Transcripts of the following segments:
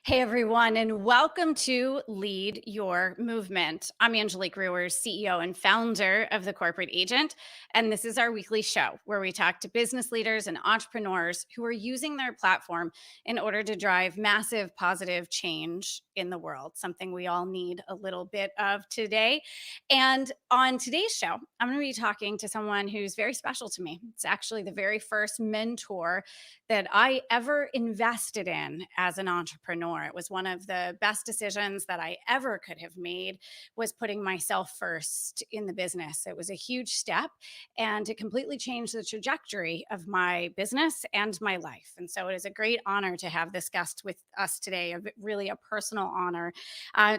Hey everyone, and welcome to Lead Your Movement. I'm Angelique Rewers, CEO and founder of The Corporate Agent, and this is our weekly show where we talk to business leaders and entrepreneurs who are using their platform in order to drive massive positive change in the world, something we all need a little bit of today. And on today's show, I'm going to be talking to someone who's very special to me. It's actually the very first mentor that I ever invested in as an entrepreneur. It was one of the best decisions that I ever could have made, was putting myself first in the business. It was a huge step and it completely changed the trajectory of my business and my life. And so it is a great honor to have this guest with us today, really a personal honor.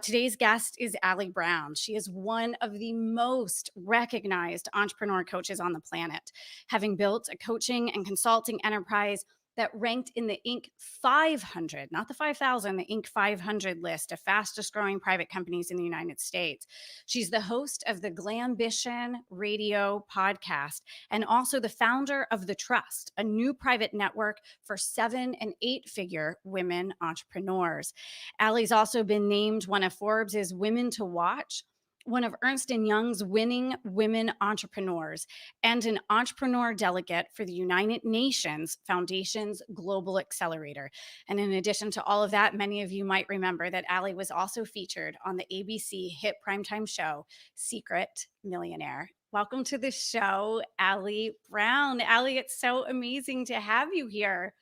Today's guest is Allie Brown. She is one of the most recognized entrepreneur coaches on the planet, having built a coaching and consulting enterprise that ranked in the Inc. 500, not the 5,000, the Inc. 500 list of fastest growing private companies in the United States. She's the host of the Glambition Radio podcast and also the founder of The Trust, a new private network for 7- and 8-figure women entrepreneurs. Allie's also been named one of Forbes' Women to Watch, one of Ernst & Young's winning women entrepreneurs, and an entrepreneur delegate for the United Nations Foundation's Global Accelerator. And in addition to all of that, many of you might remember that Allie was also featured on the ABC hit primetime show, Secret Millionaire. Welcome to the show, Allie Brown. Allie, it's so amazing to have you here.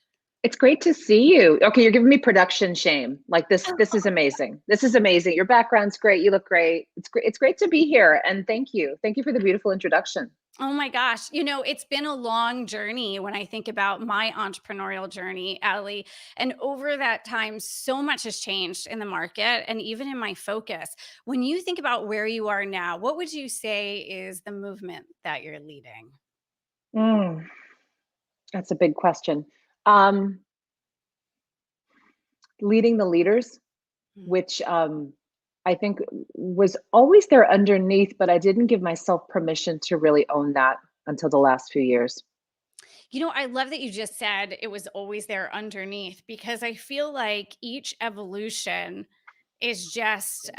It's great to see you. Okay, you're giving me production shame. Like this is amazing. This is amazing. Your background's great. You look great. It's great. It's great to be here. And thank you. Thank you for the beautiful introduction. Oh my gosh. It's been a long journey when I think about my entrepreneurial journey, Allie. And over that time, so much has changed in the market and even in my focus. When you think about where you are now, what would you say is the movement that you're leading? Mm, that's a big question. Um, Leading the leaders, Mm. which I think was always there underneath, but I didn't give myself permission to really own that until the last few years. I love that you just said it was always there underneath because I feel like each evolution is just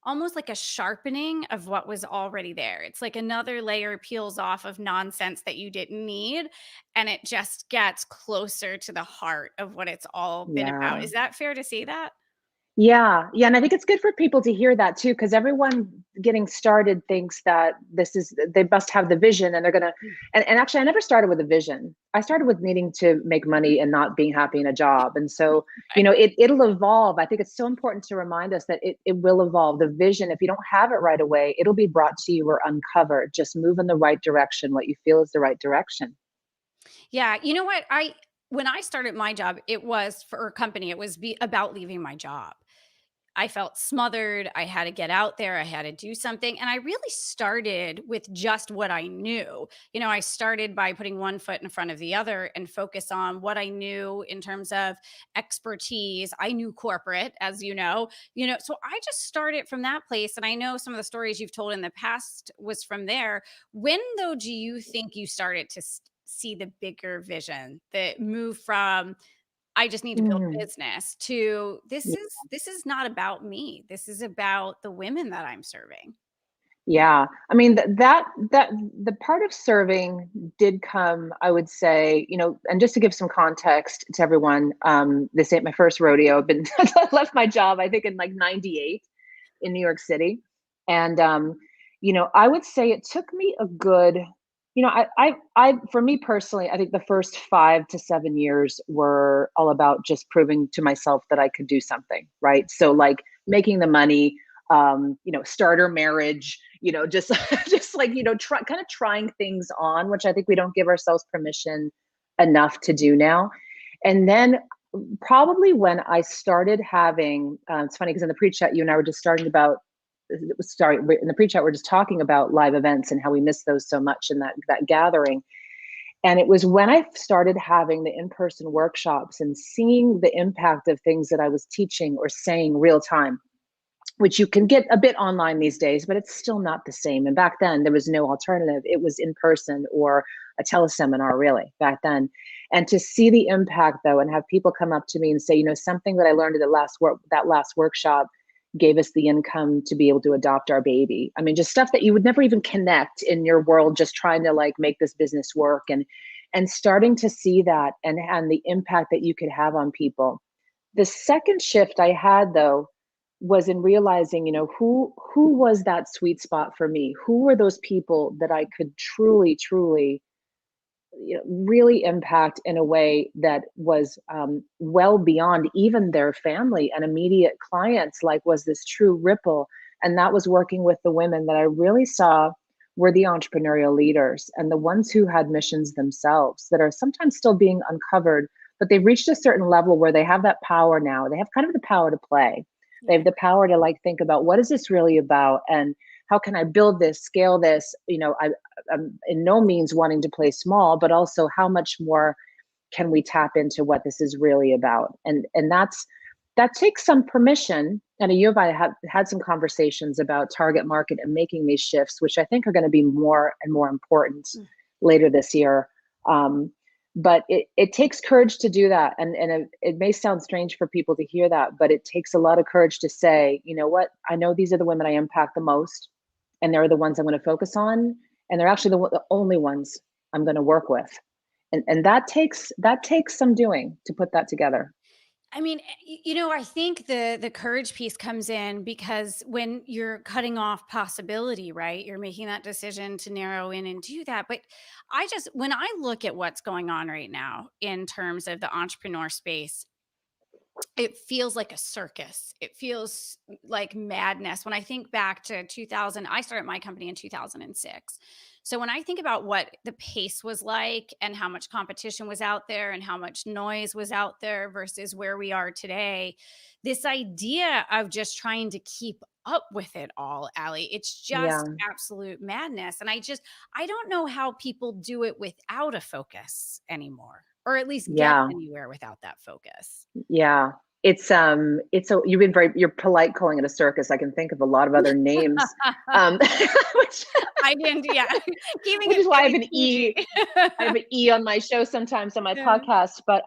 almost like a sharpening of what was already there. It's like another layer peels off of nonsense that you didn't need, and it just gets closer to the heart of what it's all been about. Yeah. Is that fair to say that? Yeah, and I think it's good for people to hear that too, because everyone getting started thinks that they must have the vision and they're gonna Mm. and actually I never started with a vision. I started with needing to make money and not being happy in a job. And so, Right. it'll evolve. I think it's so important to remind us that it will evolve. The vision, if you don't have it right away, it'll be brought to you or uncovered. Just move in the right direction, what you feel is the right direction. Yeah, you know what? I When I started my job, it was for a company. It was about leaving my job. I felt smothered. I had to get out there. I had to do something. And I really started with just what I knew. I started by putting one foot in front of the other and focus on what I knew in terms of expertise. I knew corporate, as so I just started from that place. And I know some of the stories you've told in the past was from there. When, though, do you think you started to see the bigger vision, that move from I just need to build a Mm. business to this is not about me. This is about the women that I'm serving. Yeah. I mean, that the part of serving did come, I would say, and just to give some context to everyone, this ain't my first rodeo. I've been left my job, I think, in like 98 in New York City. And I would say it took me a good, for me personally, I think the first 5 to 7 years were all about just proving to myself that I could do something, right? So like making the money, starter marriage, just just like, kind of trying things on, which I think we don't give ourselves permission enough to do now. And then probably when I started having, it's funny because in the pre-chat, you and I were just in the pre-chat, we're just talking about live events and how we miss those so much in that gathering. And it was when I started having the in-person workshops and seeing the impact of things that I was teaching or saying real time, which you can get a bit online these days, but it's still not the same. And back then there was no alternative. It was in person or a teleseminar really back then. And to see the impact though, and have people come up to me and say, you know, something that I learned at that last workshop gave us the income to be able to adopt our baby. I mean, just stuff that you would never even connect in your world, just trying to like make this business work, and starting to see that and the impact that you could have on people. The second shift I had though was in realizing, you know, who was that sweet spot for me? Who were those people that I could truly, truly, you know, really impact in a way that was well beyond even their family and immediate clients, like was this true ripple. And that was working with the women that I really saw were the entrepreneurial leaders and the ones who had missions themselves that are sometimes still being uncovered, but they've reached a certain level where they have that power now. They have kind of the power to play. They have the power to like think about, what is this really about, and how can I build this, scale this? You know, I'm in no means wanting to play small, but also how much more can we tap into what this is really about? And that takes some permission. And you and I have had some conversations about target market and making these shifts, which I think are going to be more and more important later this year. But it takes courage to do that. And it may sound strange for people to hear that, but it takes a lot of courage to say, you know what, I know these are the women I impact the most, and they're the ones I'm going to focus on. And they're actually the only ones I'm going to work with. And that takes some doing to put that together. I mean, you know, I think the courage piece comes in because when you're cutting off possibility, right? You're making that decision to narrow in and do that. But when I look at what's going on right now in terms of the entrepreneur space, it feels like a circus. It feels like madness. When I think back to 2000, I started my company in 2006. So when I think about what the pace was like and how much competition was out there and how much noise was out there versus where we are today, this idea of just trying to keep up with it all, Allie, it's Yeah. just absolute madness. And I don't know how people do it without a focus anymore, or at least get Yeah. anywhere without that focus. Yeah. You're polite calling it a circus. I can think of a lot of other names. Which, I didn't, yeah. Keeping which it is why I have very an E. PG. I have an E on my show sometimes on my Yeah. podcast, but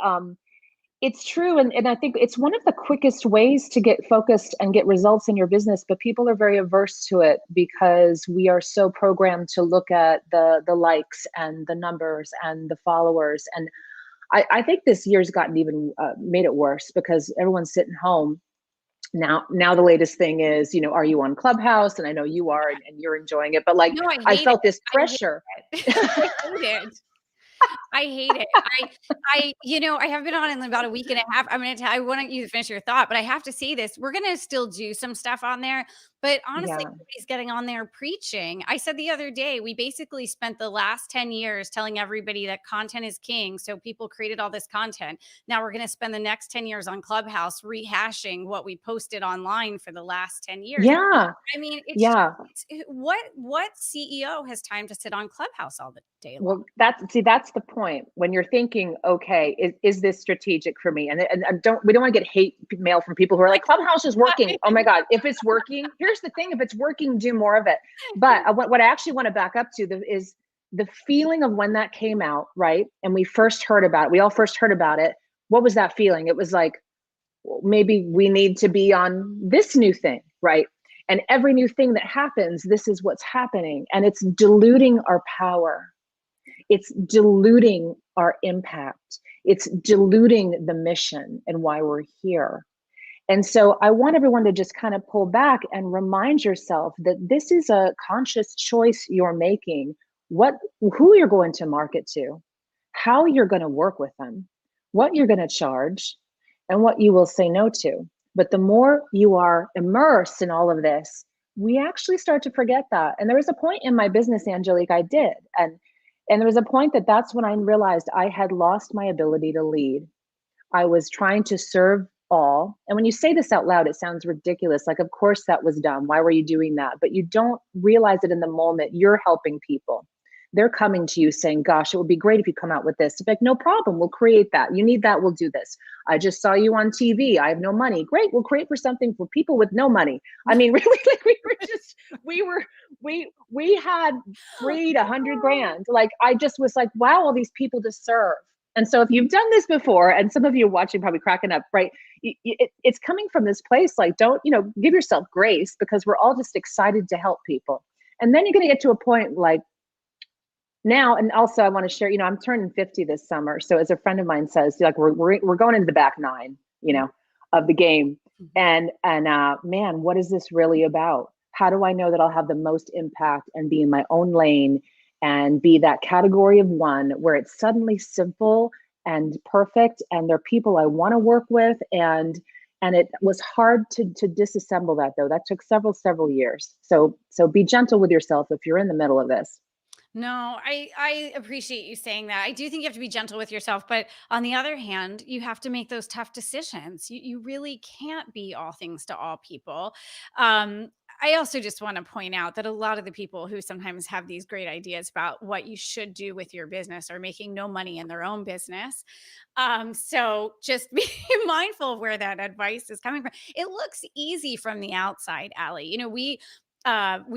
it's true. And I think it's one of the quickest ways to get focused and get results in your business, but people are very averse to it because we are so programmed to look at the likes and the numbers and the followers. And I think this year's gotten even made it worse because everyone's sitting home. Now the latest thing is, you know, are you on Clubhouse? And I know you are, and you're enjoying it, but like, No, I I hate it. felt this I hate pressure. it. I hate it. I hate it. You know, I have been on in about a week and a half. I want you to finish your thought, but I have to say this. We're going to still do some stuff on there, but honestly, Yeah. nobody's getting on there preaching. I said the other day, we basically spent the last 10 years telling everybody that content is king. So people created all this content. Now we're going to spend the next 10 years on Clubhouse rehashing what we posted online for the last 10 years. Yeah. I mean, Yeah. what CEO has time to sit on Clubhouse all the day long? Well, that's the point when you're thinking, okay, is this strategic for me? And we don't want to get hate mail from people who are like, Clubhouse is working. Oh my God, if it's working, here's the thing: if it's working, do more of it. But what I actually want to back up to is the feeling of when that came out, right? And we all first heard about it. What was that feeling? It was like, well, maybe we need to be on this new thing, right? And every new thing that happens, this is what's happening, and it's diluting our power. It's diluting our impact. It's diluting the mission and why we're here. And so I want everyone to just kind of pull back and remind yourself that this is a conscious choice you're making, who you're going to market to, how you're going to work with them, what you're going to charge, and what you will say no to. But the more you are immersed in all of this, we actually start to forget that. And there was a point in my business, Angelique, I did. And there was a point that's when I realized I had lost my ability to lead. I was trying to serve all. And when you say this out loud, it sounds ridiculous. Like, of course that was dumb. Why were you doing that? But you don't realize it in the moment. You're helping people. they're coming to you saying, gosh, it would be great if you come out with this. It's like, no problem. We'll create that. You need that. We'll do this. I just saw you on TV. I have no money. Great. We'll create for something for people with no money. I mean, really, like we had freed 100 grand. Like, I just was like, wow, all these people to serve. And so if you've done this before, and some of you are watching probably cracking up, right? It's coming from this place, like, don't, give yourself grace, because we're all just excited to help people. And then you're going to get to a point like now, and also I want to share, I'm turning 50 this summer. So as a friend of mine says, like, we're going into the back nine, of the game. And man, what is this really about? How do I know that I'll have the most impact and be in my own lane and be that category of one where it's suddenly simple and perfect, and they're people I want to work with, and it was hard to disassemble that, though. That took several years. So be gentle with yourself if you're in the middle of this. No, I appreciate you saying that. I do think you have to be gentle with yourself, but on the other hand, you have to make those tough decisions. You really can't be all things to all people. I also just want to point out that a lot of the people who sometimes have these great ideas about what you should do with your business are making no money in their own business. So just be mindful of where that advice is coming from. It looks easy from the outside, Allie. We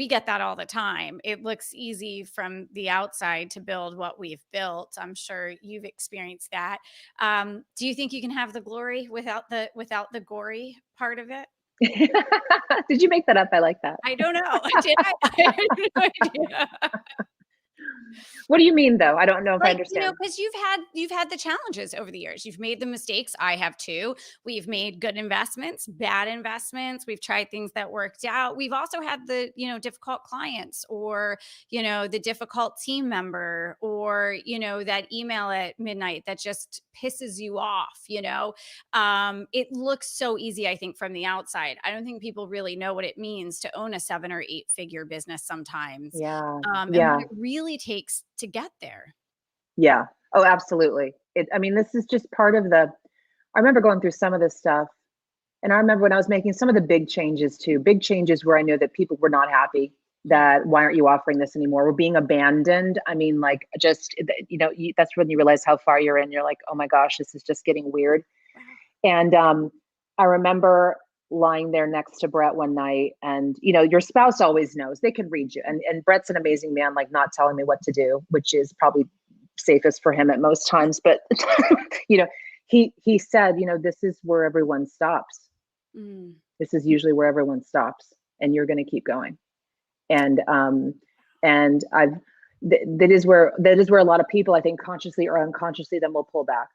get that all the time. It looks easy from the outside to build what we've built. I'm sure you've experienced that. Do you think you can have the glory without the gory part of it? Did you make that up? I like that. I don't know. Did I? I have no idea. What do you mean, though? I don't know if I Like, understand. because you've had the challenges over the years. You've made the mistakes. I have too. We've made good investments, bad investments. We've tried things that worked out. We've also had the, difficult clients, or, the difficult team member, or, that email at midnight that just pisses you off. It looks so easy, I think, from the outside. I don't think people really know what it means to own a 7 or 8 figure business sometimes. Yeah. And what it really takes to get there. Yeah. Oh, absolutely. I mean, this is just part of I remember going through some of this stuff. And I remember when I was making some of the big changes too, big changes where I knew that people were not happy, that why aren't you offering this anymore? We're being abandoned. I mean, like, just, that's when you realize how far you're in. You're like, oh my gosh, this is just getting weird. Wow. And I remember lying there next to Brett one night, and your spouse always knows, they can read you, and Brett's an amazing man, like, not telling me what to do, which is probably safest for him at most times, but he said, this is where everyone stops. This is usually where everyone stops, and you're going to keep going. And that is where a lot of people, I think, consciously or unconsciously, then will pull back,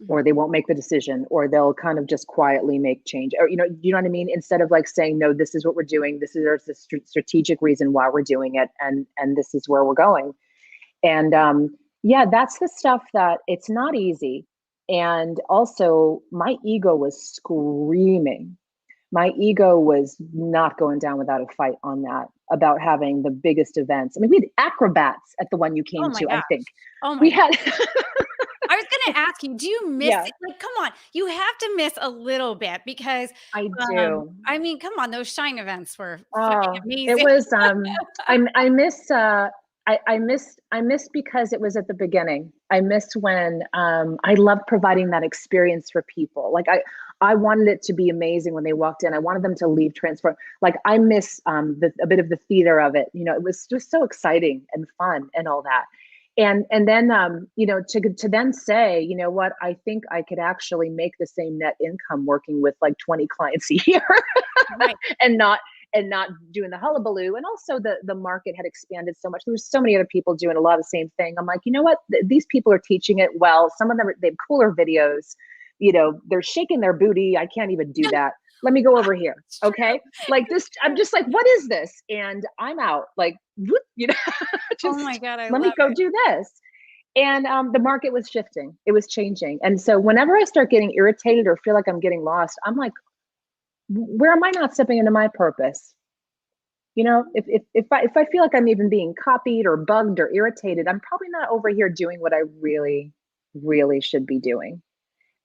or they won't make the decision, or they'll kind of just quietly make change, or, you know what I mean? Instead of like saying, no, this is what we're doing. This is the strategic reason why we're doing it. And this is where we're going. And yeah, that's the stuff that it's not easy. And also my ego was screaming. My ego was not going down without a fight on that, about having the biggest events. I mean, we had acrobats at the one you came to, gosh. I think. Oh my we gosh. had I was going to ask you, do you miss Yeah. it? Like, come on, you have to miss a little bit, because I do. I mean, come on, those Shine events were fucking amazing. It was I missed because it was at the beginning. I missed when I loved providing that experience for people. Like, I wanted it to be amazing when they walked in. I wanted them to leave transformed. Like, I miss a bit of the theater of it. It was just so exciting and fun and all that. And then to then say, you know what, I think I could actually make the same net income working with like 20 clients a year, Right. and not doing the hullabaloo. And also the market had expanded so much. There was so many other people doing a lot of the same thing. I'm like, you know what? These people are teaching it well. Some of them, they have cooler videos. They're shaking their booty. I can't even do that. Let me go over here. Okay. Like this, I'm just like, what is this? And I'm out, like, just, Oh my God, let me go do this. And the market was shifting. It was changing. And so whenever I start getting irritated or feel like I'm getting lost, I'm like, where am I not stepping into my purpose? If I feel like I'm even being copied or bugged or irritated, I'm probably not over here doing what I really, really should be doing.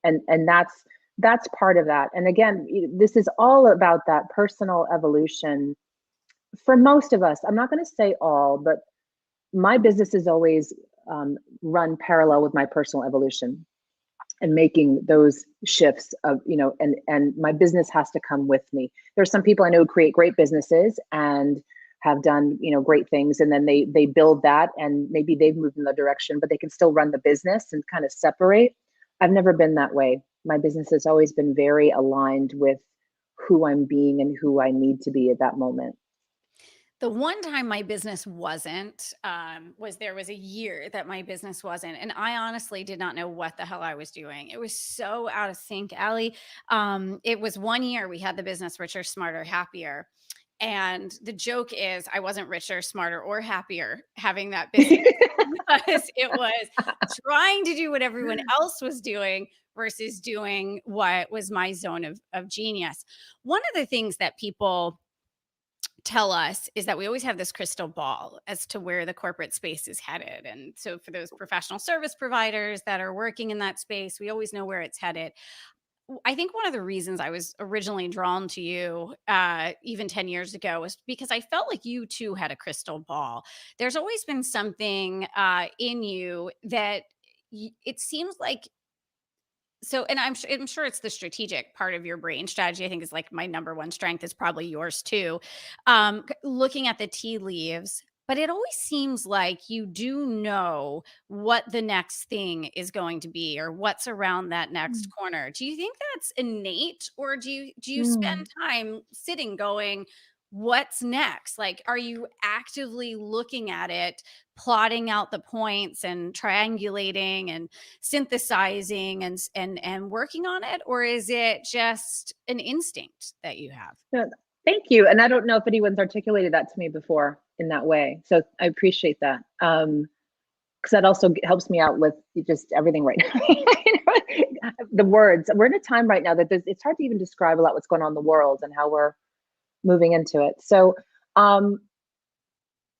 And that's part of that. And again, this is all about that personal evolution for most of us. I'm not going to say all, but my business is always run parallel with my personal evolution and making those shifts of, and my business has to come with me. There's some people I know who create great businesses and have done, great things. And then they build that and maybe they've moved in the direction, but they can still run the business and kind of separate. I've never been that way. My business has always been very aligned with who I'm being and who I need to be at that moment. The one time my business wasn't, there was a year that my business wasn't, and I honestly did not know what the hell I was doing. It was so out of sync, Allie. It was one year we had the business Richer, Smarter, Happier. And the joke is I wasn't richer, smarter, or happier having that business because it was trying to do what everyone else was doing versus doing what was my zone of genius. One of the things that people tell us is that we always have this crystal ball as to where the corporate space is headed. And so for those professional service providers that are working in that space, we always know where it's headed. I think one of the reasons I was originally drawn to you, even 10 years ago, was because I felt like you too had a crystal ball. There's always been something in you that it seems like so, and I'm sure it's the strategic part of your brain strategy. I think is like my number one strength is probably yours too. Looking at the tea leaves, but it always seems like you do know what the next thing is going to be or what's around that next Mm. corner. Do you think that's innate, or do you spend Mm. time sitting going, what's next? Like, are you actively looking at it, plotting out the points and triangulating and synthesizing and working on it, or is it just an instinct that you have? Yeah, thank you. And I don't know if anyone's articulated that to me before in that way. So I appreciate that. Because that also helps me out with just everything right now. The words. We're in a time right now that it's hard to even describe a lot what's going on in the world and how we're moving into it. So um,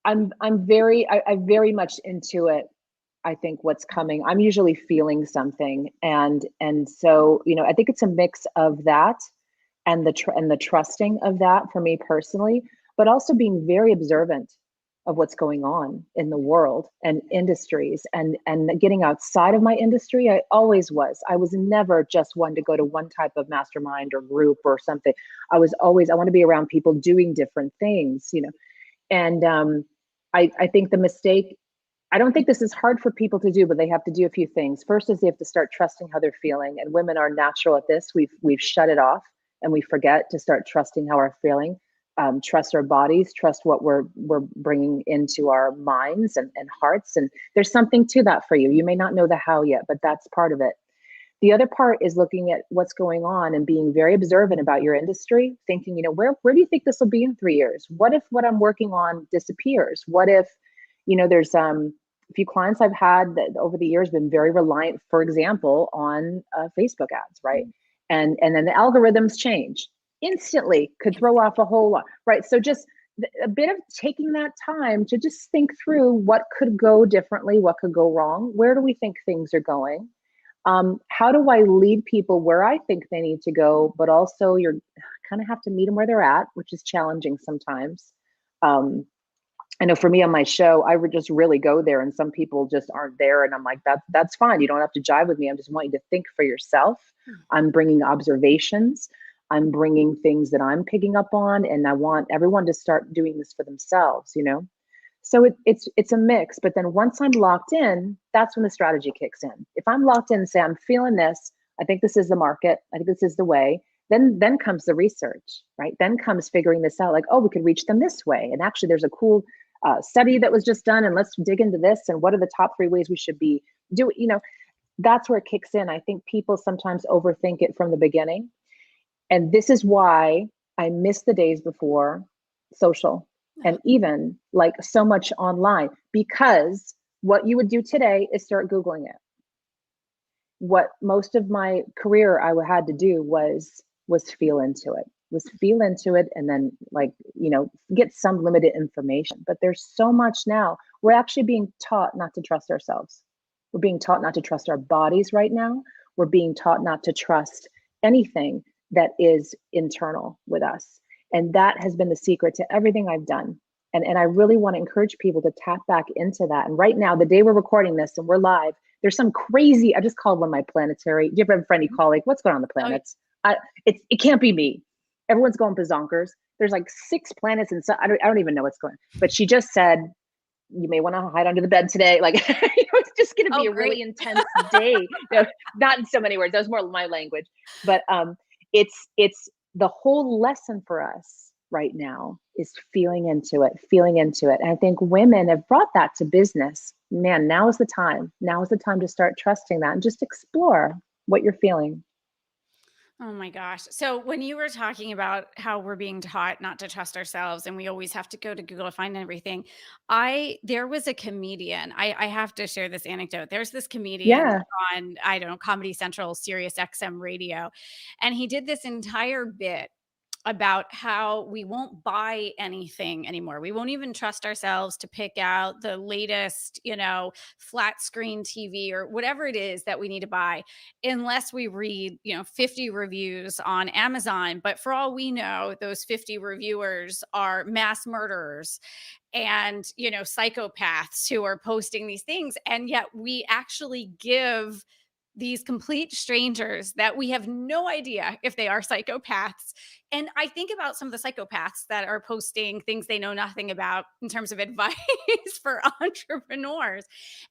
I very much intuit. I think what's coming. I'm usually feeling something, and so I think it's a mix of that and the trusting of that for me personally, but also being very observant of what's going on in the world and industries and getting outside of my industry. I was never just one to go to one type of mastermind or group or something. I want to be around people doing different things, and I think the mistake, I don't think this is hard for people to do, but they have to do a few things. First is they have to start trusting how they're feeling, and women are natural at this. We've shut it off, and we forget to start trusting how we're feeling. Trust our bodies, trust what we're bringing into our minds and hearts. And there's something to that for you. You may not know the how yet, but that's part of it. The other part is looking at what's going on and being very observant about your industry, thinking, where do you think this will be in 3 years? What if what I'm working on disappears? What if, there's a few clients I've had that over the years been very reliant, for example, on Facebook ads, right? And then the algorithms change instantly, could throw off a whole lot, right? So just a bit of taking that time to just think through what could go differently, what could go wrong, where do we think things are going? How do I lead people where I think they need to go, but also you're kind of have to meet them where they're at, which is challenging sometimes. I know for me on my show, I would just really go there and some people just aren't there. And I'm like, that's fine. You don't have to jive with me. I just want you to think for yourself. I'm bringing observations. I'm bringing things that I'm picking up on. And I want everyone to start doing this for themselves, So it's a mix, but then once I'm locked in, that's when the strategy kicks in. If I'm locked in and say, I'm feeling this, I think this is the market, I think this is the way, then comes the research, right? Then comes figuring this out, like, oh, we could reach them this way. And actually there's a cool study that was just done, and let's dig into this. And what are the top 3 ways we should be doing? That's where it kicks in. I think people sometimes overthink it from the beginning. And this is why I miss the days before social and even like so much online, because what you would do today is start Googling it. What most of my career I had to do was feel into it, and then get some limited information. But there's so much now. We're actually being taught not to trust ourselves. We're being taught not to trust our bodies right now. We're being taught not to trust anything that is internal with us. And that has been the secret to everything I've done. And I really want to encourage people to tap back into that. And right now, the day we're recording this and we're live, there's some crazy, I just called one my planetary. Do you ever have a friend you call like, what's going on the Oh, planets? It can't be me. Everyone's going bazonkers. There's like 6 planets and so I don't even know what's going on. But she just said, you may want to hide under the bed today. Like, it's just going to be a great. really intense day. No, not in so many words. That was more my language. But it's the whole lesson for us right now is feeling into it. And I think women have brought that to business. Man, now is the time. Now is the time to start trusting that and just explore what you're feeling. Oh my gosh. So when you were talking about how we're being taught not to trust ourselves and we always have to go to Google to find everything, there was a comedian. I have to share this anecdote. There's this comedian Yeah. on, I don't know, Comedy Central, Sirius XM radio, and he did this entire bit about how we won't buy anything anymore. We won't even trust ourselves to pick out the latest, flat screen TV or whatever it is that we need to buy unless we read, 50 reviews on Amazon. But for all we know, those 50 reviewers are mass murderers and, psychopaths who are posting these things. And yet we actually give these complete strangers that we have no idea if they are psychopaths. And I think about some of the psychopaths that are posting things they know nothing about in terms of advice for entrepreneurs.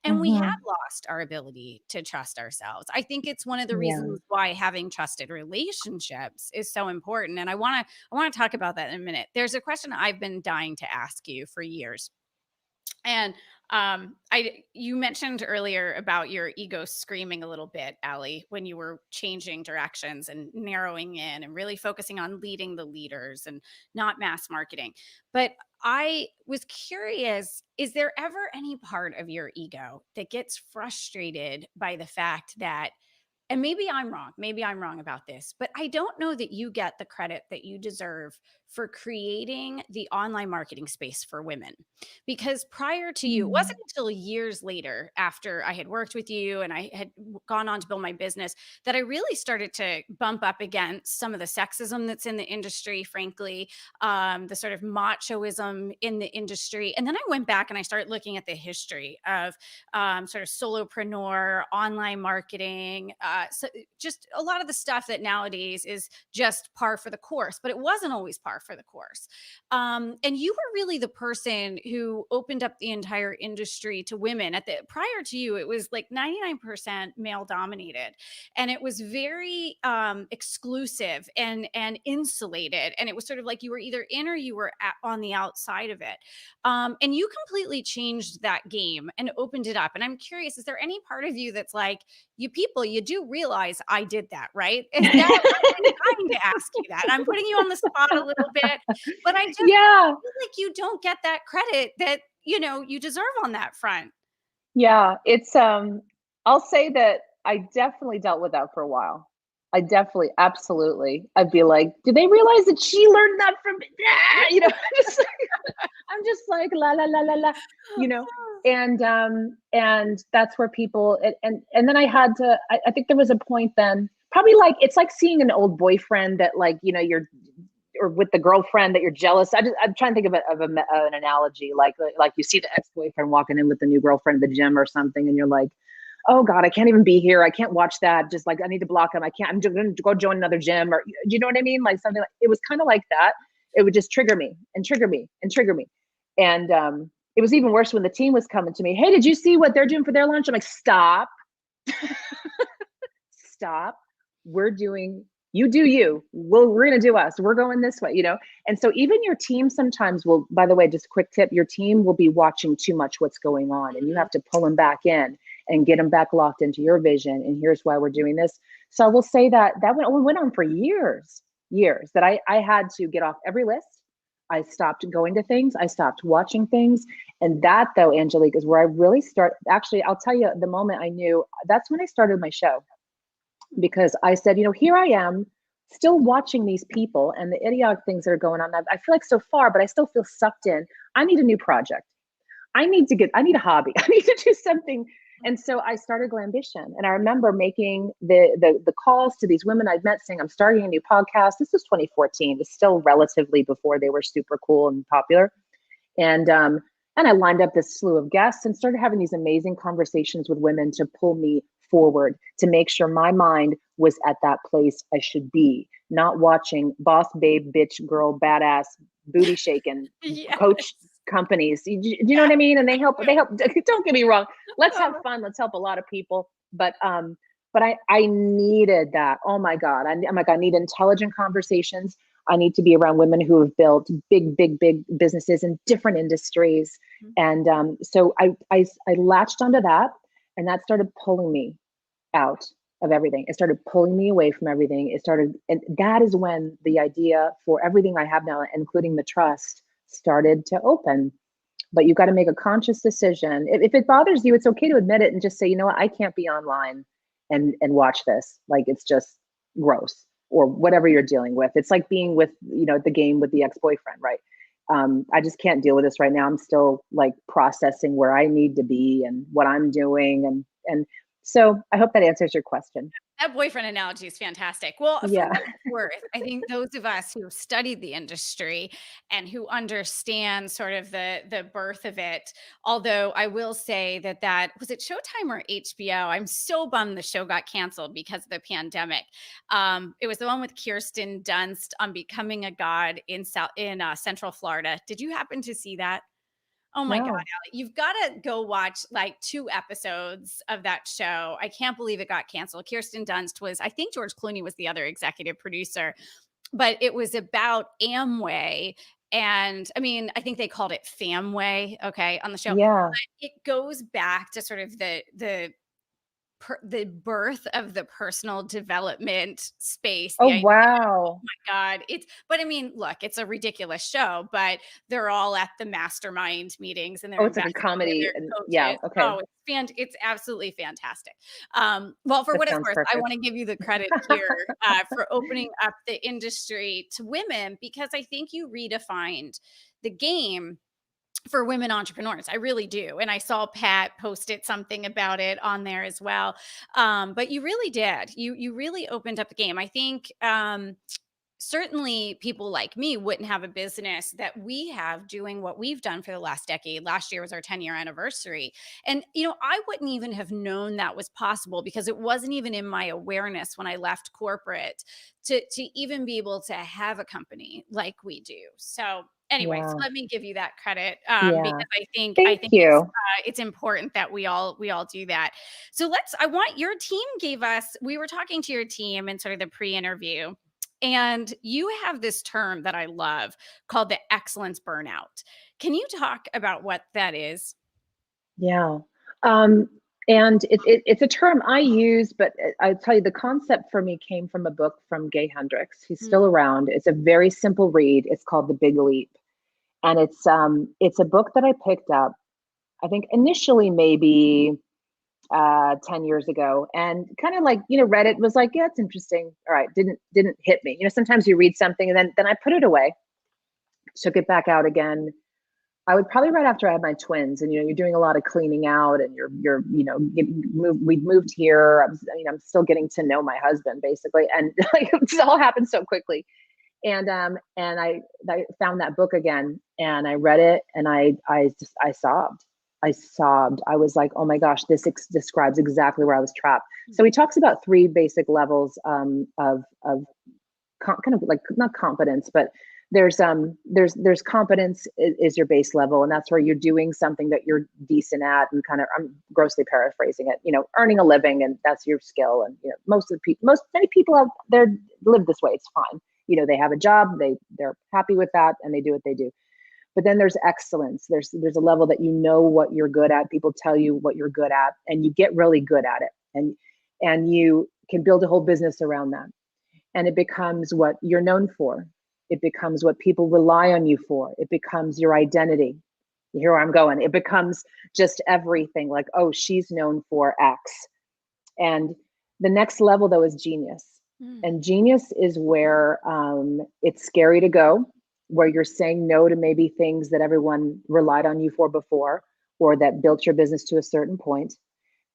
And we have Mm-hmm. lost our ability to trust ourselves. I think it's one of the Yeah. reasons why having trusted relationships is so important. And I want to talk about that in a minute. There's a question I've been dying to ask you for years. And you mentioned earlier about your ego screaming a little bit, Allie, when you were changing directions and narrowing in and really focusing on leading the leaders and not mass marketing. But I was curious, is there ever any part of your ego that gets frustrated by the fact that, and maybe I'm wrong. Maybe I'm wrong about this, but I don't know that you get the credit that you deserve for creating the online marketing space for women. Because prior to you, it Mm-hmm. wasn't until years later after I had worked with you and I had gone on to build my business that I really started to bump up against some of the sexism that's in the industry, frankly, the sort of machoism in the industry. And then I went back and I started looking at the history of sort of solopreneur, online marketing, so just a lot of the stuff that nowadays is just par for the course, but it wasn't always par for the course. And you were really the person who opened up the entire industry to women. Prior to you, it was like 99% male dominated, and it was very exclusive and insulated. And it was sort of like you were either in or you were on the outside of it. And you completely changed that game and opened it up. And I'm curious, is there any part of you that's like, you people, you do realize I did that, right? Is that, I've been dying to ask you that. I'm putting you on the spot a little bit, but I just Yeah. feel like you don't get that credit that, you deserve on that front. Yeah, it's I'll say that I definitely dealt with that for a while. I definitely, absolutely. I'd be like, did they realize that she learned that from me? Just I'm just like la la la la la, you know. And that's where people and then I had to I think there was a point then, probably like it's like seeing an old boyfriend that like, you're or with the girlfriend that you're jealous. I'm trying to think of an analogy, like you see the ex-boyfriend walking in with the new girlfriend at the gym or something, and you're like, oh God, I can't even be here. I can't watch that. Just like, I need to block him. I can't, I'm going to go join another gym, or, you know what I mean? Like something like, it was kind of like that. It would just trigger me and trigger me and trigger me. And it was even worse when the team was coming to me. Hey, did you see what they're doing for their lunch? I'm like, stop, stop. We're doing, you do you. We're going to do us. We're going this way, And so even your team sometimes will, by the way, just a quick tip, your team will be watching too much what's going on, and you have to pull them back in and get them back locked into your vision. And here's why we're doing this. So I will say that went on for years that I had to get off every list. I stopped going to things. I stopped watching things. And that, though, Angelique, is where I really actually, I'll tell you, the moment I knew, that's when I started my show. Because I said, here I am still watching these people and the idiotic things that are going on. I feel like so far, but I still feel sucked in. I need a new project. I need a hobby. I need to do something. And so I started Glambition. And I remember making the calls to these women I'd met saying, I'm starting a new podcast. This was 2014. It's still relatively before they were super cool and popular. And I lined up this slew of guests and started having these amazing conversations with women to pull me forward, to make sure my mind was at that place I should be, not watching boss babe, bitch, girl, badass, booty shaking Yes. coach companies. Do you know Yeah. what I mean? And they help. Don't get me wrong. Let's have fun. Let's help a lot of people. But I needed that. Oh my God. I'm like, I need intelligent conversations. I need to be around women who have built big, big, big businesses in different industries. And so I latched onto that, and that started pulling me out of everything. It started pulling me away from everything. And that is when the idea for everything I have now, including the trust, started to open. But you've got to make a conscious decision. If it bothers you, it's okay to admit it and just say, you know what, I can't be online and watch this. Like, it's just gross, or whatever you're dealing with. It's like being with, the game with the ex-boyfriend, right? I just can't deal with this right now. I'm still like processing where I need to be and what I'm doing. And so I hope that answers your question. That boyfriend analogy is fantastic. Well, for Yeah. what it's worth, I think those of us who have studied the industry and who understand sort of the birth of it, although I will say that was it Showtime or HBO? I'm so bummed the show got canceled because of the pandemic. It was the one with Kirsten Dunst on becoming a god in Central Florida. Did you happen to see that? Oh my God, No. Allie, you've got to go watch like 2 episodes of that show. I can't believe it got canceled. Kirsten Dunst was, I think George Clooney was the other executive producer, but it was about Amway. And I mean, I think they called it Famway, okay, on the show. Yeah. But it goes back to sort of the birth of the personal development space, Oh, the idea, wow. my God, but I mean, look, it's a ridiculous show, but they're all at the mastermind meetings and they're Oh, it's like a investing in comedy. their And yeah. coaches. Okay. Oh, it's absolutely fantastic. Well, for That what it's sounds worth, I perfect. want to give you the credit here for opening up the industry to women, because I think you redefined the game for women entrepreneurs. I really do. And I saw Pat posted something about it on there as well. But you really did. You really opened up the game. I think certainly people like me wouldn't have a business that we have doing what we've done for the last decade. Last year was our 10-year anniversary. And, I wouldn't even have known that was possible because it wasn't even in my awareness when I left corporate to even be able to have a company like we do. So anyway, so Yeah. let me give you that credit, Yeah. because I Thank think you. it's important that we all do that. So I want your team gave us. We were talking to your team in sort of the pre-interview, and you have this term that I love called the excellence burnout. Can you talk about what that is? Yeah. Um, and it's a term I use, but I tell you, the concept for me came from a book from Gay Hendricks. He's still Mm, around. It's a very simple read. It's called The Big Leap. And it's a book that I picked up, I think initially maybe 10 years ago, and kind of like, read it, was like, yeah, it's interesting. All right. Didn't hit me. Sometimes you read something and then I put it away, took it back out again. I would probably right after I had my twins, and you're doing a lot of cleaning out, and we'd moved here. I'm still getting to know my husband basically, and like it all happened so quickly. And I found that book again, and I read it, and I sobbed. I sobbed. I was like, oh my gosh, this describes exactly where I was trapped. So he talks about 3 basic levels of kind of like, not competence, but there's competence is your base level, and that's where you're doing something that you're decent at, and kind of, I'm grossly paraphrasing it, earning a living, and that's your skill. And many people out there live this way. It's fine. They have a job, they're happy with that, and they do what they do. But then there's excellence. There's a level that what you're good at. People tell you what you're good at, and you get really good at it, and you can build a whole business around that, and it becomes what you're known for. It becomes what people rely on you for. It becomes your identity. You hear where I'm going? It becomes just everything. Like, oh, she's known for X. And the next level, though, is genius. mm, And genius is where it's scary to go, where you're saying no to maybe things that everyone relied on you for before, or that built your business to a certain point.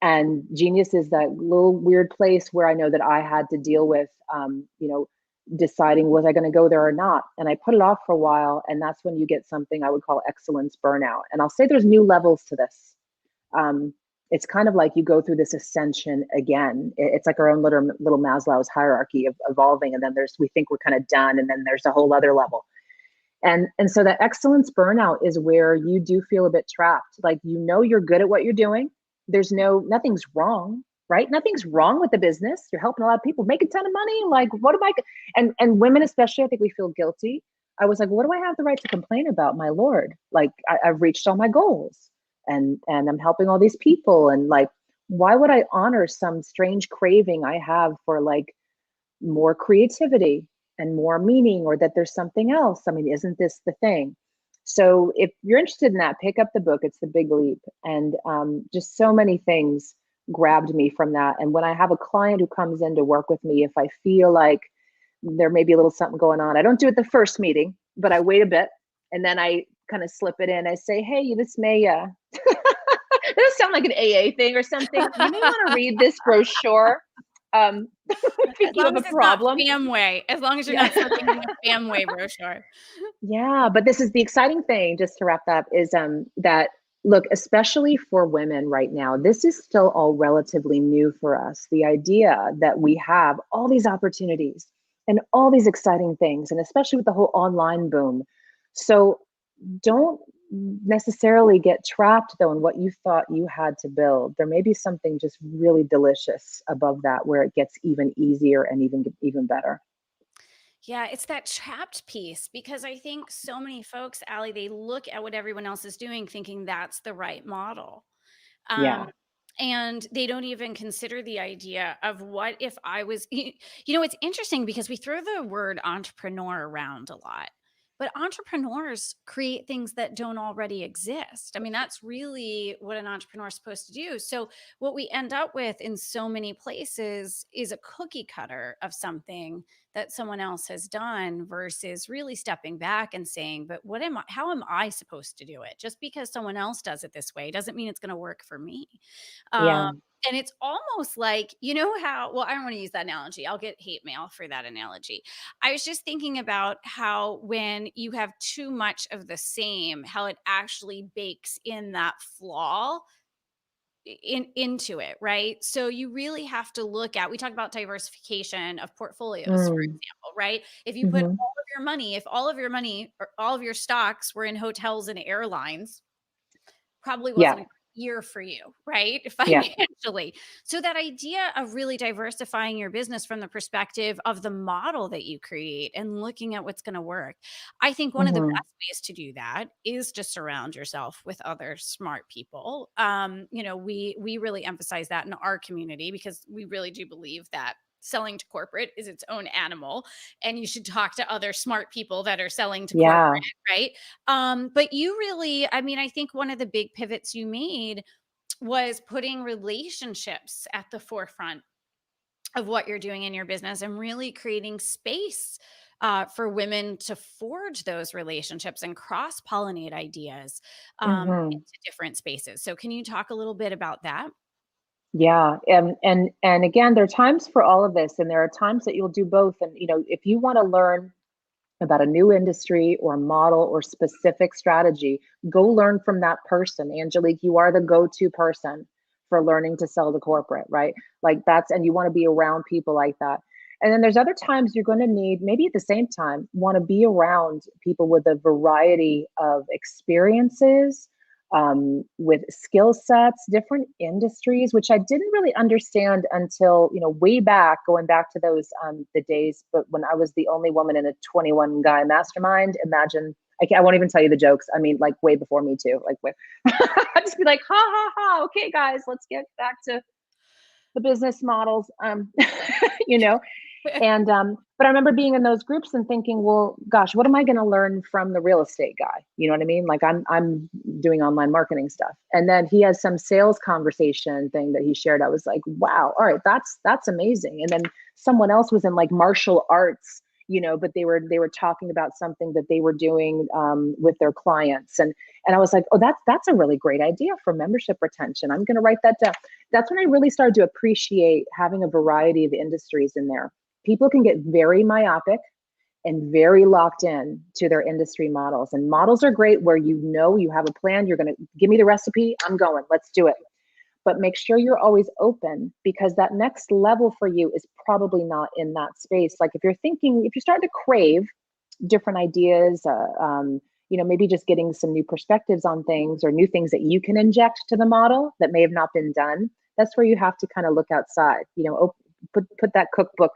And genius is that little weird place where I know that I had to deal with, deciding, was I going to go there or not? And I put it off for a while. And that's when you get something I would call excellence burnout. And I'll say there's new levels to this. Um, it's kind of like you go through this ascension again. It's like our own little Maslow's hierarchy of evolving. And then we think we're kind of done. And then there's a whole other level. And so that excellence burnout is where you do feel a bit trapped. Like, you're good at what you're doing. Nothing's wrong, right? Nothing's wrong with the business. You're helping a lot of people make a ton of money. Like, what am I? And women especially, I think we feel guilty. I was like, what do I have the right to complain about, my Lord? Like, I've reached all my goals, and I'm helping all these people. And like, why would I honor some strange craving I have for like more creativity and more meaning, or that there's something else? I mean, isn't this the thing? So if you're interested in that, pick up the book. It's The Big Leap. And just so many things grabbed me from that. And when I have a client who comes in to work with me, if I feel like there may be a little something going on, I don't do it the first meeting, but I wait a bit, and then I kind of slip it in. I say, hey, this may this sound like an AA thing or something. You may want to read this brochure. If you have a problem. As long as you're not slipping in the Famway brochure. Yeah, but this is the exciting thing, just to wrap up, is that, look, especially for women right now, this is still all relatively new for us. The idea that we have all these opportunities and all these exciting things, and especially with the whole online boom. So don't necessarily get trapped though in what you thought you had to build. There may be something just really delicious above that, where it gets even easier and even better. Yeah, it's that trapped piece, because I think so many folks, Allie, they look at what everyone else is doing thinking that's the right model. Um, Yeah. and they don't even consider the idea of, what if I was, it's interesting because we throw the word entrepreneur around a lot, but entrepreneurs create things that don't already exist. I mean, that's really what an entrepreneur is supposed to do. So what we end up with in so many places is a cookie cutter of something that someone else has done, versus really stepping back and saying, but how am I supposed to do it? Just because someone else does it this way doesn't mean it's going to work for me. Um, Yeah. and it's almost like, how, well, I don't want to use that analogy. I'll get hate mail for that analogy. I was just thinking about how when you have too much of the same, how it actually bakes in that flaw into it, right? So you really have to look at, we talk about diversification of portfolios, for Mm. example, right? If you put Hmm. all of your money, if all of your money or all of your stocks were in hotels and airlines, probably Yeah. wasn't a good year for you, right? Yeah. Financially. So that idea of really diversifying your business from the perspective of the model that you create and looking at what's going to work. I think one of the Hmm. best ways to do that is to surround yourself with other smart people. We really emphasize that in our community, because we really do believe that selling to corporate is its own animal, and you should talk to other smart people that are selling to corporate, Yeah. right? But you really, I mean, I think one of the big pivots you made was putting relationships at the forefront of what you're doing in your business, and really creating space for women to forge those relationships and cross pollinate ideas Hmm. into different spaces. So, can you talk a little bit about that? Yeah. And again, there are times for all of this, and there are times that you'll do both. And if you want to learn about a new industry or model or specific strategy, go learn from that person. Angelique, you are the go-to person for learning to sell to corporate, right? Like, and you want to be around people like that. And then there's other times you're going to need, maybe at the same time, want to be around people with a variety of experiences, with skill sets, different industries, which I didn't really understand until, way back, going back to those, the days, but when I was the only woman in a 21 guy mastermind. Imagine, I won't even tell you the jokes. I mean, like, way before me too. Like, I'd just be like, ha ha ha. Okay, guys, let's get back to the business models. You know, and but I remember being in those groups and thinking, well, gosh, what am I going to learn from the real estate guy? You know what I mean? Like, I'm doing online marketing stuff, and then he has some sales conversation thing that he shared. I was like, wow, all right, that's amazing. And then someone else was in like martial arts, but they were talking about something that they were doing with their clients, and I was like, oh, that's a really great idea for membership retention. I'm going to write that down. That's when I really started to appreciate having a variety of industries in there. People can get very myopic and very locked in to their industry models. And models are great where you know you have a plan, you're going to give me the recipe, I'm going, let's do it. But make sure you're always open, because that next level for you is probably not in that space. Like if you're thinking, if you start to crave different ideas, maybe just getting some new perspectives on things or new things that you can inject to the model that may have not been done, that's where you have to kind of look outside, put that cookbook,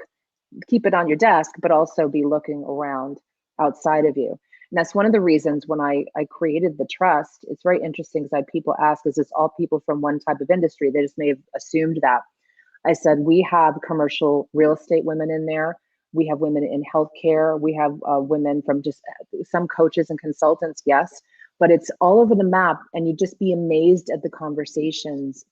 keep it on your desk, but also be looking around outside of you. And that's one of the reasons when I created the trust, it's very interesting because I had people ask, is this all people from one type of industry? They just may have assumed that. I said, we have commercial real estate women in there. We have women in healthcare. We have women from just some coaches and consultants, yes, but it's all over the map. And you just be amazed at the conversations.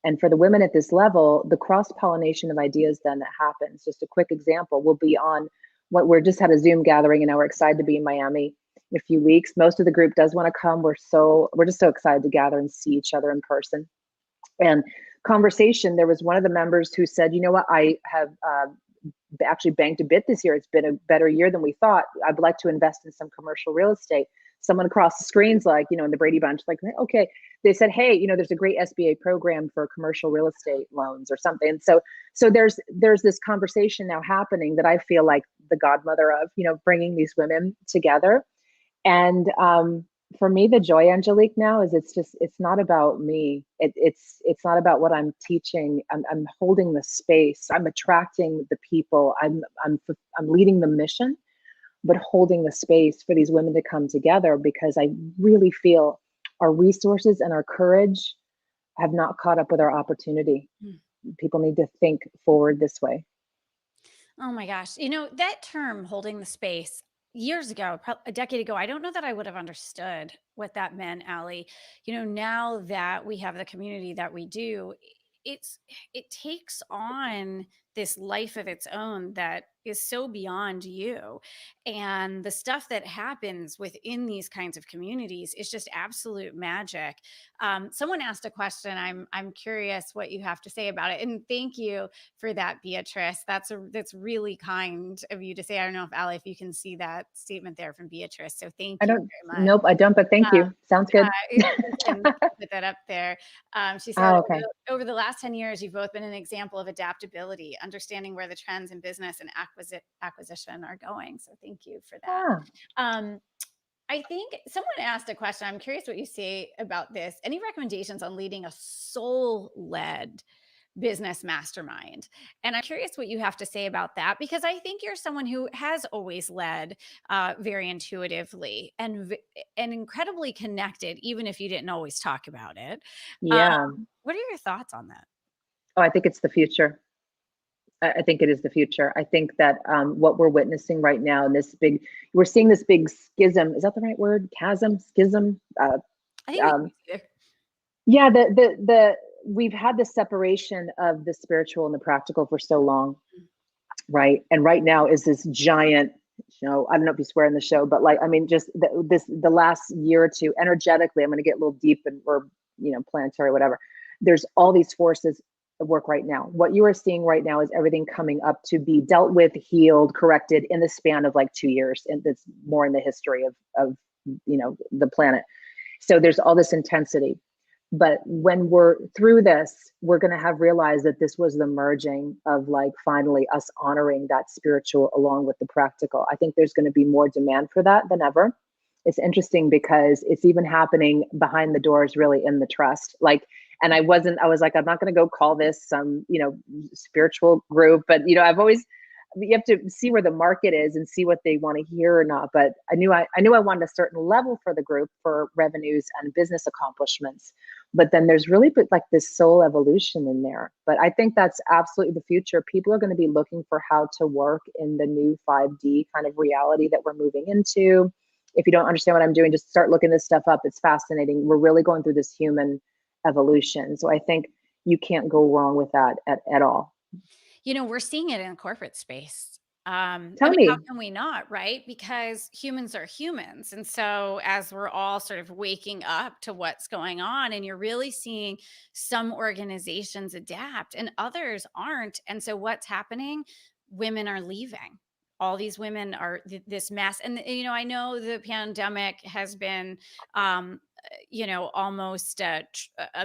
And for the women at this level, the cross-pollination of ideas then that happens. Just a quick example, we'll be on what we're just had a Zoom gathering, and now we're excited to be in Miami in a few weeks. Most of the group does want to come. We're just so excited to gather and see each other in person. And conversation, there was one of the members who said, you know what, I have actually banked a bit this year. It's been a better year than we thought. I'd like to invest in some commercial real estate. Someone across the screen's like, in the Brady Bunch, like, okay, they said, hey, there's a great SBA program for commercial real estate loans or something. And so there's this conversation now happening that I feel like the godmother of, bringing these women together. And for me, the joy, Angelique, now is it's not about me. It's not about what I'm teaching. I'm holding the space. I'm attracting the people. I'm leading the mission, but holding the space for these women to come together, because I really feel our resources and our courage have not caught up with our opportunity. People need to think forward this way. Oh my gosh. That term, holding the space, years ago, a decade ago, I don't know that I would have understood what that meant, Allie. Now that we have the community that we do, it's it takes on this life of its own that is so beyond you. And the stuff that happens within these kinds of communities is just absolute magic. Someone asked a question. I'm curious what you have to say about it. And thank you for that, Beatrice. That's really kind of you to say. I don't know if Allie, if you can see that statement there from Beatrice. So thank I you don't, very much. nope, I don't, but thank you. Sounds good. You can put that up there. She said, Oh, okay. over the last 10 years, you've both been an example of adaptability, understanding where the trends in business and acquisition are going. So thank you for that. Ah. I think someone asked a question. I'm curious what you say about this. Any recommendations on leading a soul-led business mastermind? And I'm curious what you have to say about that, because I think you're someone who has always led very intuitively and incredibly connected, even if you didn't always talk about it. Yeah. What are your thoughts on that? Oh, I think it's the future. I think it is the future. I think that what we're witnessing right now, and we're seeing this big schism. Is that the right word? Chasm, schism. I think we can see there. Yeah, we've had this separation of the spiritual and the practical for so long, right? And right now is this giant show. I don't know if you swear in the show, but just the last year or two, energetically, I'm going to get a little deep or planetary, whatever. There's all these forces at work right now. What you are seeing right now is everything coming up to be dealt with, healed, corrected in the span of like 2 years, and that's more in the history of the planet. So there's all this intensity. But when we're through this, we're going to have realized that this was the merging of finally us honoring that spiritual along with the practical. I think there's going to be more demand for that than ever. It's interesting because it's even happening behind the doors, really in the trust. And I was like, I'm not going to go call this some, spiritual group, but you have to see where the market is and see what they want to hear or not. But I knew I wanted a certain level for the group for revenues and business accomplishments. But then there's really this soul evolution in there. But I think that's absolutely the future. People are going to be looking for how to work in the new 5D kind of reality that we're moving into. If you don't understand what I'm doing, just start looking this stuff up. It's fascinating. We're really going through this human evolution. So I think you can't go wrong with that at all. We're seeing it in the corporate space. Tell How me. can we not, right? Because humans are humans. And so as we're all sort of waking up to what's going on, and you're really seeing some organizations adapt and others aren't. And so what's happening? women are leaving. All these women are this mass. And, I know the pandemic has been, almost a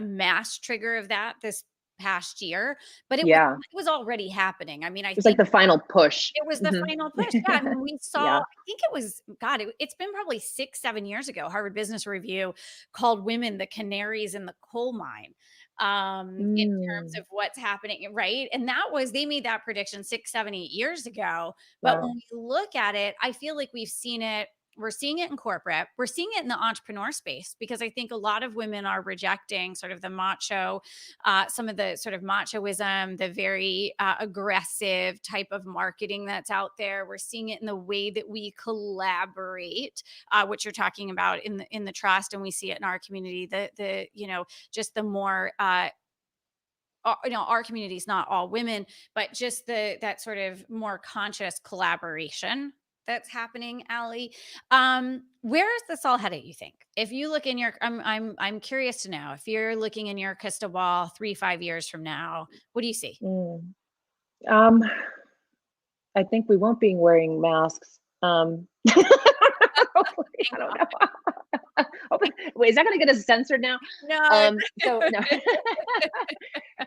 mass trigger of that this past year, but it Yeah. was already happening. I mean, I It's like think the final push. it was the Mhm. final push. Yeah, I mean, we saw, Yeah. I think it was, God, it's been probably 6, 7 years ago, Harvard Business Review called women the canaries in the coal mine, in terms Mm. of what's happening, right? And they made that prediction 6, 7, 8 years ago. But when Wow. we look at it, I feel like we're seeing it in corporate. We're seeing it in the entrepreneur space because I think a lot of women are rejecting sort of the macho, some of the sort of machoism, the very aggressive type of marketing that's out there. We're seeing it in the way that we collaborate, which you're talking about in the trust, and we see it in our community. Just the more our community is not all women, but just that sort of more conscious collaboration that's happening, Allie. Where is this all headed, you think? If you look in your I'm curious to know if you're looking in your crystal ball 3, 5 years from now, what do you see? Mm. Um, I think we won't be wearing masks. Hopefully, I Thank don't God. know. Wait, is that gonna get us censored now? No. So no.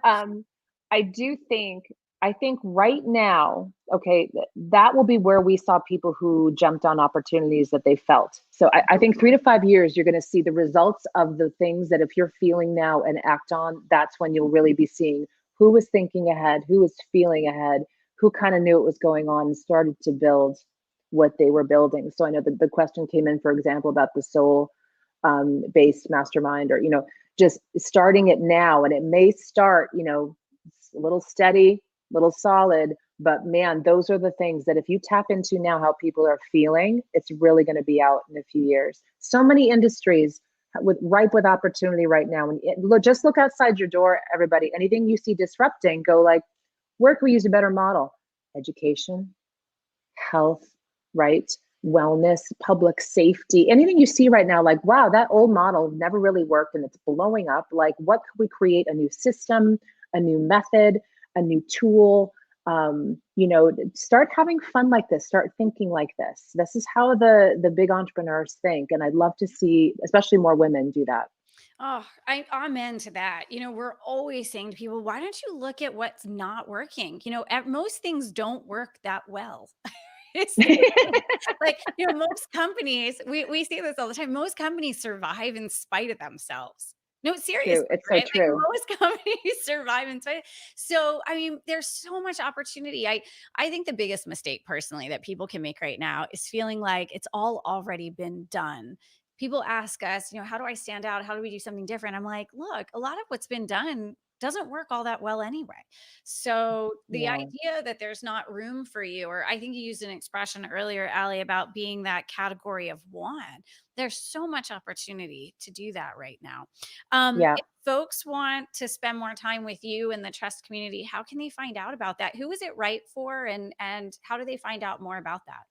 Um, I do think I think right now, okay, that will be where we saw people who jumped on opportunities that they felt. So I think 3 to 5 years, you're going to see the results of the things that if you're feeling now and act on, that's when you'll really be seeing who was thinking ahead, who was feeling ahead, who kind of knew what was going on and started to build what they were building. So I know that the question came in, for example, about the soul based mastermind, or just starting it now. And it may start a little steady, little solid, but man, those are the things that if you tap into now how people are feeling, it's really going to be out in a few years. So many industries ripe with opportunity right now. And just look outside your door, everybody. Anything you see disrupting, go like, where can we use a better model? Education, health, right? Wellness, public safety, anything you see right now, like, wow, that old model never really worked and it's blowing up. Like, what could we create? A new system, a new method, a new tool? Start having fun like this, start thinking like this. This is how the big entrepreneurs think. And I'd love to see, especially more women do that. Oh, I'm into that. We're always saying to people, why don't you look at what's not working? Most things don't work that well. It's the thing. Like, most companies, we see this all the time. Most companies survive in spite of themselves. No, True. seriously, It's so right? Like true. most companies survive in spite. So, I mean, there's so much opportunity. I think the biggest mistake personally that people can make right now is feeling like it's all already been done. People ask us, how do I stand out? How do we do something different? I'm like, look, a lot of what's been done doesn't work all that well anyway. So the Yeah. idea that there's not room for you, or I think you used an expression earlier, Allie, about being that category of one. There's so much opportunity to do that right now. Yeah. If folks want to spend more time with you in the trust community, how can they find out about that? Who is it right for, and how do they find out more about that?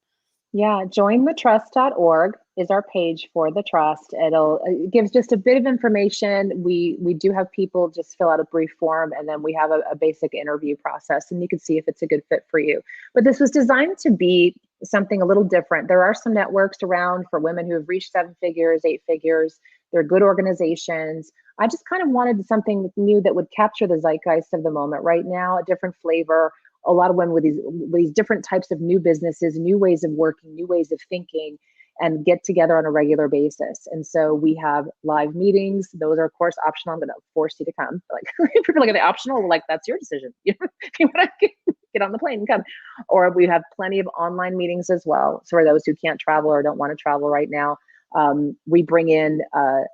Yeah, jointhetrust.org is our page for the trust. It gives just a bit of information. We do have people just fill out a brief form, and then we have a basic interview process, and you can see if it's a good fit for you. But this was designed to be something a little different. There are some networks around for women who have reached 7 figures, 8 figures. They're good organizations. I just kind of wanted something new that would capture the zeitgeist of the moment right now, a different flavor. A lot of women with these different types of new businesses, new ways of working, new ways of thinking, and get together on a regular basis. And so we have live meetings. Those are of course optional. I'm going to force you to come. Like people look at the optional, we're like, that's your decision. If you want to get on the plane and come. Or we have plenty of online meetings as well. So for those who can't travel or don't want to travel right now, we bring in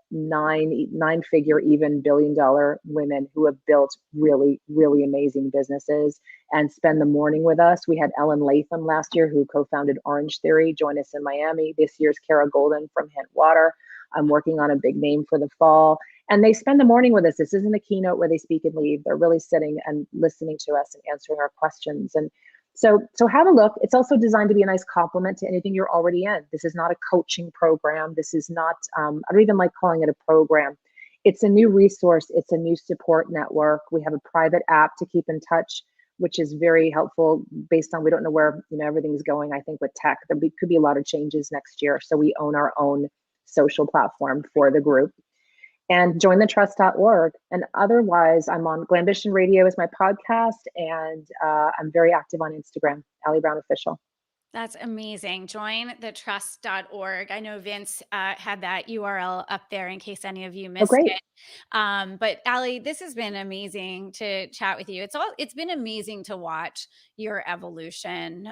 nine figure, even $1 billion women who have built really, really amazing businesses and spend the morning with us. We had Ellen Latham last year, who co-founded Orange Theory, join us in Miami. This year's Kara Golden from Hint Water. I'm working on a big name for the fall. And they spend the morning with us. This isn't a keynote where they speak and leave. They're really sitting and listening to us and answering our questions. And so have a look. It's also designed to be a nice complement to anything you're already in. This is not a coaching program. This is not, I don't even like calling it a program. It's a new resource. It's a new support network. We have a private app to keep in touch which is very helpful based on we don't know where everything's going. I think with tech, could be a lot of changes next year. So we own our own social platform for the group. And jointhetrust.org. And otherwise, I'm on Glambition Radio is my podcast, and I'm very active on Instagram, Allie Brown Official. That's amazing. Jointhetrust.org. I know Vince had that URL up there in case any of you Oh, missed great. it. But Allie, this has been amazing to chat with you. It's been amazing to watch your evolution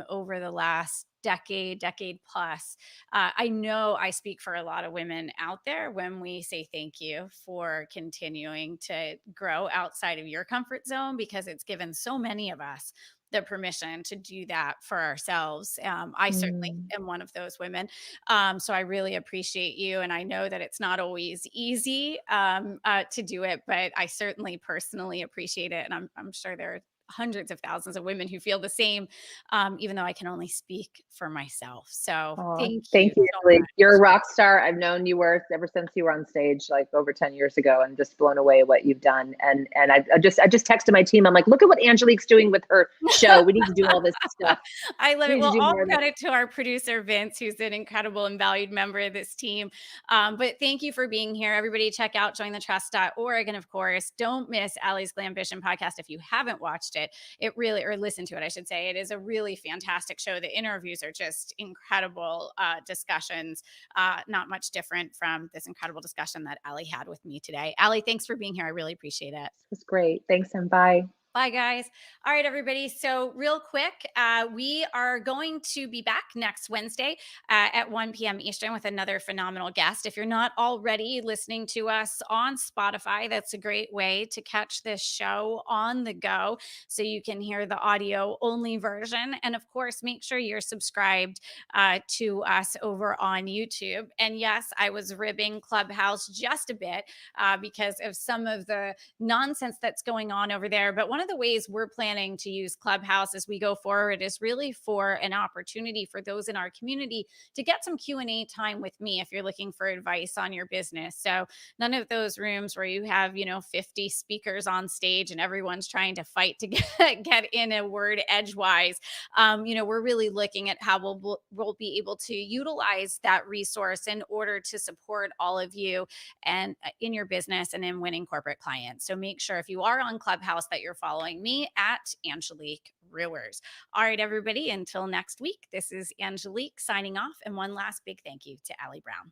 over the last decade plus. I know I speak for a lot of women out there when we say thank you for continuing to grow outside of your comfort zone, because it's given so many of us the permission to do that for ourselves. I certainly Mm. am one of those women. So I really appreciate you. And I know that it's not always easy to do it, but I certainly personally appreciate it. And I'm sure there are hundreds of thousands of women who feel the same, even though I can only speak for myself. So Aw, thank you thank you, so Emily. You're much. a rock star. I've known you were ever since you were on stage, like over 10 years ago, and just blown away what you've done. And I just texted my team. I'm like, look at what Angelique's doing with her show. We need to do all this stuff. I love We it. need to Well, do all more of this. credit to our producer, Vince, who's an incredible and valued member of this team. But thank you for being here. Everybody, check out jointhetrust.org. And of course, don't miss Allie's Glambition podcast if you haven't watched it. It really, or listened to it, I should say. It is a really fantastic show. The interviews are just incredible discussions, not much different from this incredible discussion that Allie had with me today. Allie, thanks for being here. I really appreciate it. It was great. Thanks, and bye. Bye, guys. All right, everybody. So, real quick, we are going to be back next Wednesday at 1 p.m. Eastern with another phenomenal guest. If you're not already listening to us on Spotify, that's a great way to catch this show on the go so you can hear the audio only version. And of course, make sure you're subscribed to us over on YouTube. And yes, I was ribbing Clubhouse just a bit because of some of the nonsense that's going on over there. But one of the ways we're planning to use Clubhouse as we go forward is really for an opportunity for those in our community to get some Q&A time with me if you're looking for advice on your business. So none of those rooms where you have, 50 speakers on stage and everyone's trying to fight to get in a word edgewise. We're really looking at how we'll be able to utilize that resource in order to support all of you and in your business and in winning corporate clients. So make sure if you are on Clubhouse that you're following me at Angelique Rewers. All right, everybody, until next week, this is Angelique signing off. And one last big thank you to Allie Brown.